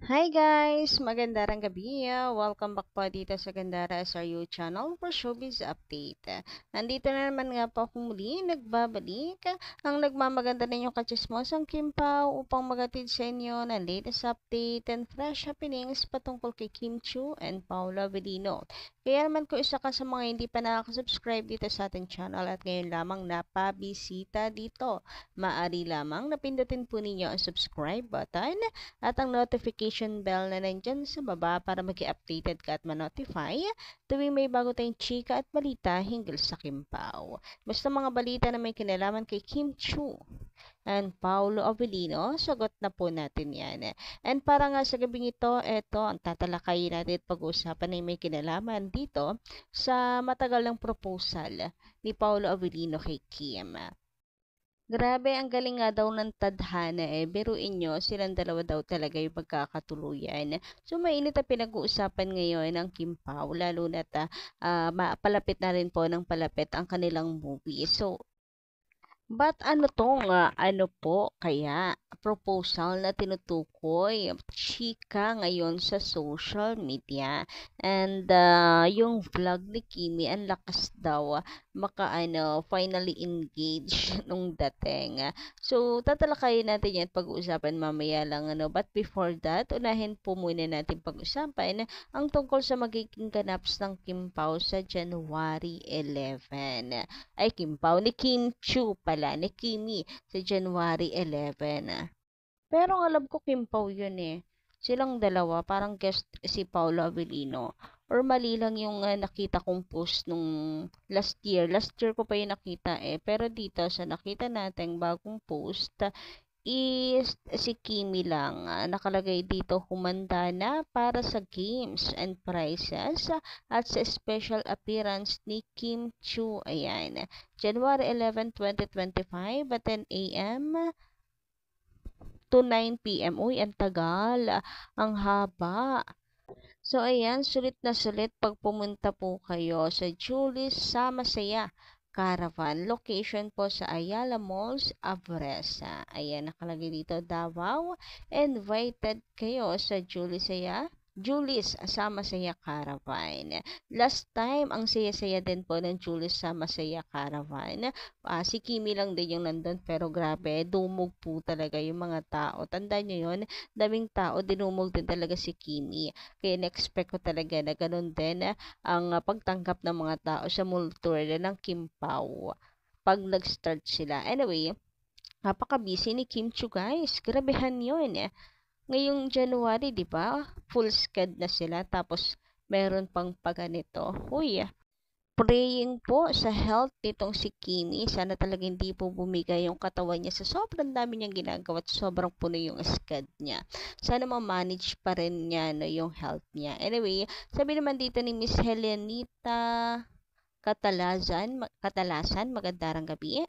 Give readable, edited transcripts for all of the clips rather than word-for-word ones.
Hi guys! Magandang gabi. Welcome back po dito sa Gandara SRU channel for Showbiz Update. Nandito na naman nga po akong muli, nagbabalik ang nagmamaganda ninyong katsismosang Kim Pao upang magatid sa inyo ng latest update and fresh happenings patungkol kay Kim Chiu and Paula Avellino. Kaya naman kung isa ka sa mga hindi pa nakaka-subscribe dito sa ating channel at ngayon lamang napabisita dito, maaari lamang napindutin po ninyo ang subscribe button at ang notification bell na nandyan sa baba para mag-updated ka at ma-notify tuwing may bago tayong chika at balita hinggil sa Kim Pao. Basta mga balita na may kinalaman kay Kim Chiu and Paolo Avellino, sagot na po natin yan. And para nga sa gabing ito, ito ang tatalakayin natin at pag-uusapan na may kinalaman dito sa matagal ng proposal ni Paolo Avellino kay Kim. Grabe, ang galing nga daw ng tadhana biruin nyo, silang dalawa daw talaga yung pagkakatuluyan. So, mainit ang pinag-uusapan ngayon ng Kim Pao, lalo na't palapit na rin po ng palapit ang kanilang movie. So, but ano tong ano po kaya proposal na tinutukoy chika ngayon sa social media and yung vlog ni Kimi ang lakas daw finally engage nung dating. So tatalakayin natin yan pag-uusapan mamaya lang but before that unahin po muna natin pag-usapan ang tungkol sa magiging ganaps ng Kim Pao sa January 11. Ay, Kim Pao, ni Kim Chiu pala, ni Kimi sa January 11. Pero ang alam ko Kim Pao yun Silang dalawa, parang guest si Paolo Avellino. Or mali lang yung nakita kong post nung last year. Last year ko pa yung nakita Pero dito sa nakita nating bagong post, is si Kimi lang. Nakalagay dito humanda na para sa games and prizes at sa special appearance ni Kim Chiu. Ayan. January 11, 2025 at 10 a.m. to 9 p.m. Uy, ang tagal. Ang haba. So, ayan, sulit na sulit pag pumunta po kayo sa Julie's Sama-saya Caravan. Location po sa Ayala Malls, Abresa. Ayan, nakalagay dito, Davao. Invited kayo sa Julie's Sama-saya Caravan. Last time, ang saya-saya din po ng Julie's Sama-saya Caravan. Si Kimi lang din yung nandun, pero grabe, dumog po talaga yung mga tao. Tandaan nyo yun, daming tao, dinumog din talaga si Kimi. Kaya na-expect ko talaga na ganun din ang pagtanggap ng mga tao sa mall tour ng Kim Pao pag nag-start sila. Anyway, napaka-busy ni Kim Chiu guys. Grabehan yun Ngayong January, di ba? Full sched na sila. Tapos, meron pang paganito. Uy, praying po sa health nitong si Kimi. Sana talaga hindi po bumigay yung katawan niya sa sobrang dami niyang ginagawa at sobrang puno yung sked niya. Sana ma-manage pa rin niya yung health niya. Anyway, sabi naman dito ni Miss Helenita Katalasan, magandang gabi.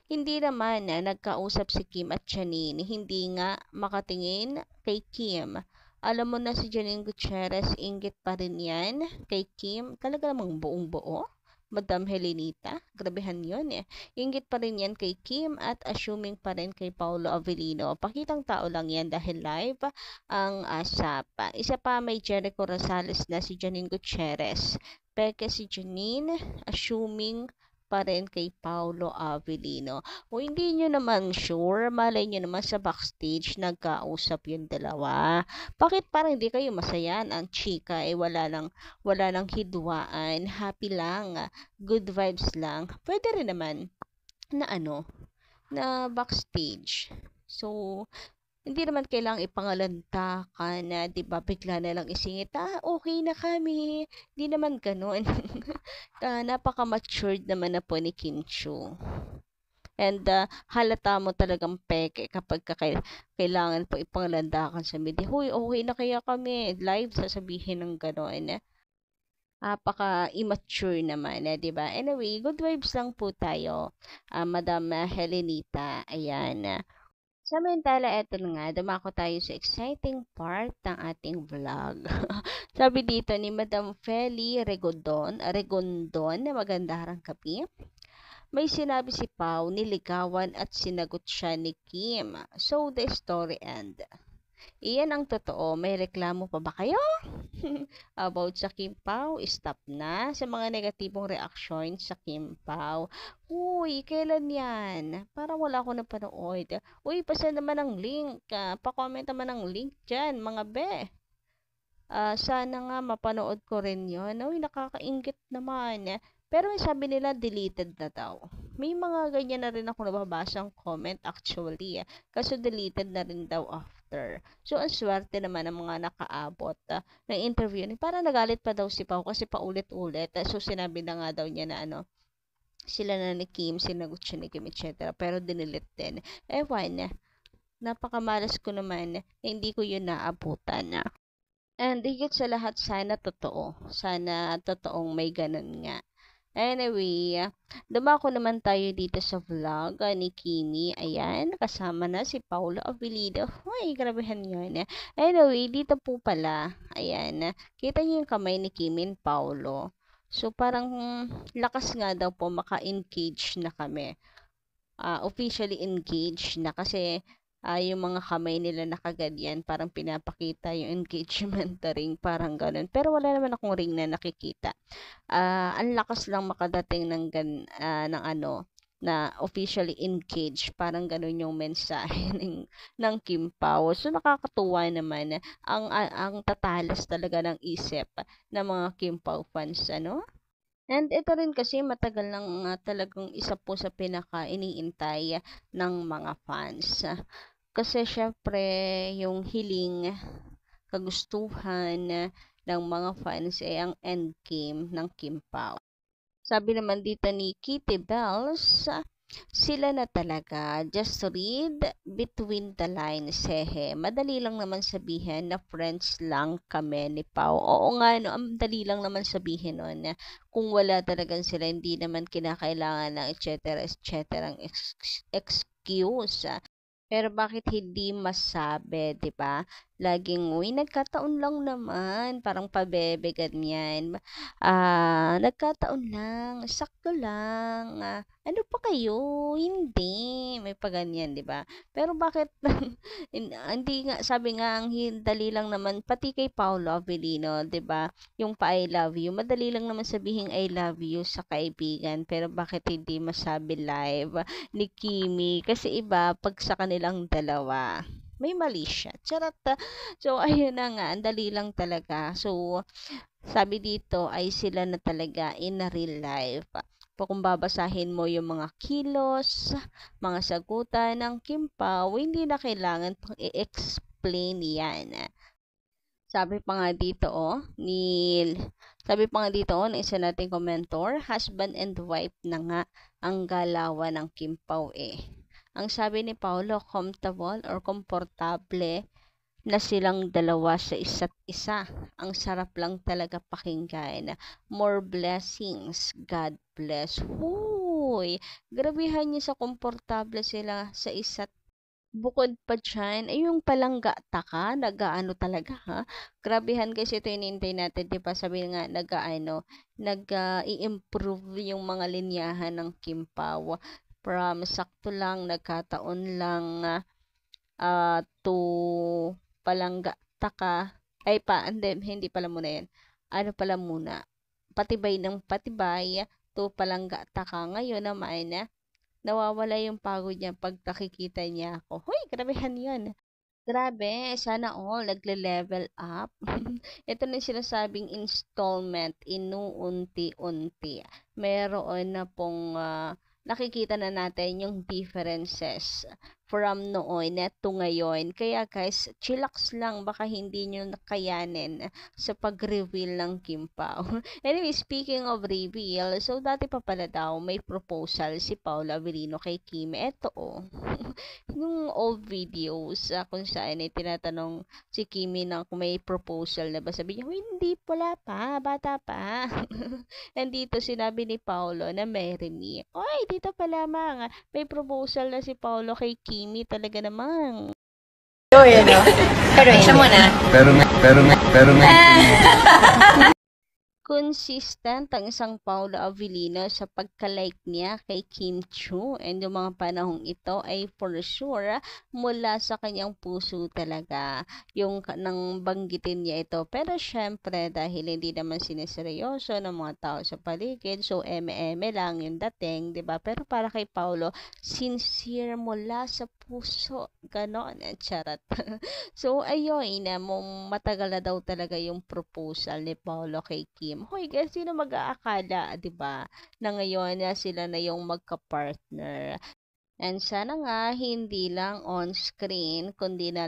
Hindi naman nagkausap si Kim at Janine. Hindi nga makatingin kay Kim. Alam mo na si Janine Gutierrez, inggit pa rin yan kay Kim. Talaga namang buong buo. Madam Helenita, grabehan yun Inggit pa rin yan kay Kim at assuming pa rin kay Paolo Avellino. Pakitang tao lang yan dahil live ang ASAP. Isa pa may Jericho Rosales na si Janine Gutierrez. Peke si Janine, assuming pa rin kay Paolo Avellino. O hindi nyo naman sure, malay nyo naman sa backstage nagkausap yung dalawa. Bakit parang hindi kayo masayan? Ang chika wala nang hidwaan, happy lang, good vibes lang. Pwede rin naman na na backstage. So, hindi naman kailangang ipangalanta ka na, di ba, bigla na lang isingit, okay na kami. Hindi naman ganun. Napaka-matured naman na po ni Kim Chiu. And halata mo talagang peke kapag kailangan po ipanglandakan sa media. Huy, okay na kaya kami. Live sasabihin ng gano'n. Napaka-immature naman, di ba? Anyway, good vibes lang po tayo, Madam Helenita. Ayan. Samantala, eto na nga, dumako tayo sa exciting part ng ating vlog. Sabi dito ni Madam Feli Regondon na magandang gabi. May sinabi si Pao, niligawan at sinagot siya ni Kim. So, the story end. Iyan ang totoo. May reklamo pa ba kayo? About sa Kim Pao, stop na sa mga negatibong reaksyon sa Kim Pao. Uy, kailan yan? Parang wala ako napanood. Uy, pasend naman ang link. Pa-comment naman ang link dyan, mga be. Sana nga mapanood ko rin yun. Uy, nakakaingit naman. Pero may sabi nila deleted na daw. May mga ganyan na rin ako nababasang comment actually. Kaso deleted na rin daw after. So, ang swerte naman ng mga nakaabot ng interview. Parang nagalit pa daw si Pao kasi paulit-ulit. So, sinabi na nga daw niya na sila na ni Kim, sinagot siya ni Kim, etc. Pero dinilit din. Ewan, napakamalas ko naman, hindi ko yun naabutan. And higit sa lahat, sana totoo. Sana totoong may ganun nga. Anyway, dumako naman tayo dito sa vlog ni Kimi. Ayan, kasama na si Paolo Avellino. Ay, grabehan yun. Anyway, dito po pala, ayan, kita niyo yung kamay ni Kimi and Paolo. So, parang lakas nga daw po maka-engage na kami. Officially engaged na kasi yung mga kamay nila nakaganyan, parang pinapakita yung engagement ring, parang ganun. Pero wala naman akong ring na nakikita. Ang lakas lang makadating na officially engaged, parang ganun yung mensahe ng Kim Pao. So nakakatuwa naman, ang tatalas talaga ng isip ng mga Kim Pao fans, ano? And ito rin kasi matagal lang talagang isa po sa pinaka-iniintay ng mga fans. Kasi syempre, yung hiling, kagustuhan ng mga fans ay ang endgame ng Kim Pao. Sabi naman dito ni Kitty Bells, sila na talaga. Just read between the lines. Hehe. Madali lang naman sabihin na friends lang kami ni Pao. Oo nga, no, ang dali lang naman sabihin nun. Kung wala talagang sila, hindi naman kinakailangan ng etc. etc. excuse. Pero bakit hindi masabi, 'di ba? Laging, uy, nagkataon lang naman, parang pabebe ganyan. Nagkataon lang, sakto lang. Ano pa kayo? Hindi, may pa ganyan, 'di ba? Pero bakit hindi nga, sabi nga ang dali lang naman pati kay Paolo Avellino, 'di ba? Yung pa I love you, madali lang naman sabihin I love you sa kaibigan, pero bakit hindi masabi live ni Kimi? Kasi iba pag sa kanilang dalawa, may mali siya. Charot. So, ayun na nga. Ang dali lang talaga. So, sabi dito ay sila na talaga in a real life. Kung babasahin mo yung mga kilos, mga sagutan ng Kim Pao, hindi na kailangan pang i-explain yan. Sabi pa nga dito, ng isa nating komentor, husband and wife na nga ang galawan ng Kim Pao eh. Ang sabi ni Paolo, comfortable or komportable na silang dalawa sa isa't isa. Ang sarap lang talaga pakinggan. More blessings. God bless. Huy! Grabihan niyo sa komportable sila sa isa't. Bukod pa dyan, ay yung palangga taka, nag-aano talaga ha. Grabehan kasi ito inintay natin, di ba? Sabi nga, nag-i-improve yung mga linyahan ng Kim Pao. From sakto lang, nagkataon lang to palangga taka. Ay pa, hindi pala muna yan. Ano pala muna? Patibay ng patibay to palangga taka. Ngayon naman, nawawala yung pagod niya pag nakikita niya ako. Hoy, grabehan yun. Grabe, sana all nagle-level up. Ito na yung sinasabing installment, inuunti-unti. Meron na pong nakikita na natin yung differences from noon to ngayon. Kaya guys, chillax lang, baka hindi nyo nakayanin sa pag-reveal ng Kim Pao. Anyway, speaking of reveal, so dati pa pala daw may proposal si Paolo Avellino kay Kim. Eto yung old videos kung saan ay tinatanong si Kimi na kung may proposal na ba. Sabi niya, hindi, wala pa, bata pa. Nandito sinabi ni Paolo na marry me. Oy, dito pa lamang, may proposal na si Paolo kay Kimi, talaga namang. Pero siya muna. Pero consistent ang isang Paolo Avellino sa pagka-like niya kay Kim Chiu, and yung mga panahong ito ay for sure mula sa kanyang puso talaga yung nang banggitin niya ito. Pero syempre dahil hindi naman sineseryoso ng mga tao sa paligid, so eme-eme lang yung dating, 'di ba? Pero para kay Paolo, sincere mula sa puso, ganon, charot. So ayun, matagal na daw talaga yung proposal ni Paolo kay Kim. Hoy, guys, sino mag-aakala, 'di ba, na ngayon na sila na yung magka-partner. And sana nga hindi lang on screen kundi na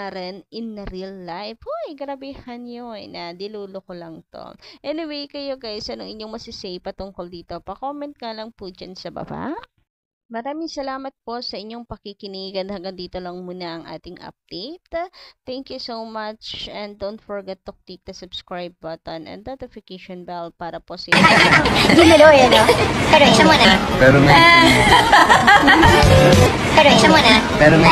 rin in real life. Hoy, grabehan yun. Dilulo ko lang to. Anyway, kayo guys, anong inyong masisay patungkol dito? Pa-comment ka lang po dyan sa baba. Maraming salamat po sa inyong pakikinig, and hanggang dito lang muna ang ating update. Thank you so much, and don't forget to click the subscribe button and notification bell para po sa Ginalo yan, no? Pero isa mo na. Pero may Pero isa mo na. pero may